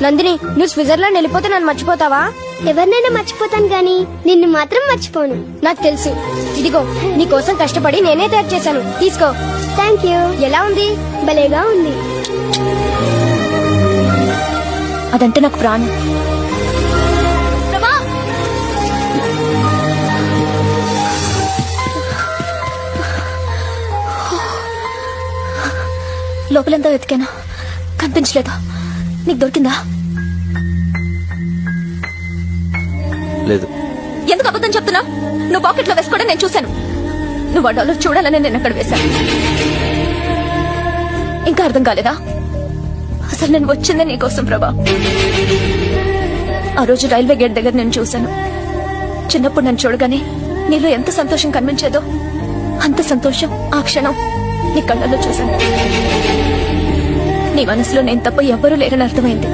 నందిని, నువ్వు స్విట్జర్లాండ్ వెళ్ళిపోతే నన్ను మర్చిపోతావా? ఎవరినైనా మర్చిపోతాను గాని నిన్ను మాత్రం మర్చిపోను. నాకు తెలుసు. ఇదిగో నీ కోసం కష్టపడి నేనే తయారు చేశాను, తీసుకో. Thank you. ఎలా ఉంది? భలేగా ఉంది. అదంటే నాకు ప్రాణం. లోపలంతా వెతికాను, కనిపించలేదు. నీకు దొరికిందా? లేదు. ఎందుకు అబద్ధం చెప్తున్నా? నువ్వు పాకెట్ లో వేసుకోవడం నేను చూశాను. నువ్వు ఆ డాలర్ చూడాలని నేను అక్కడ వేశాను. ఇంకా అర్థం కాలేదా? అసలు నేను వచ్చిందే నీకోసం ప్రభా. ఆ రోజు రైల్వే గేట్ దగ్గర నేను చూశాను. చిన్నప్పుడు నన్ను చూడగానే నీలో ఎంత సంతోషం కనిపించేదో అంత సంతోషం ఆ క్షణం నీ కళ్ళల్లో చూశాను. నీ మనసులో నేను తప్ప ఎవ్వరూ లేరని అర్థమైంది.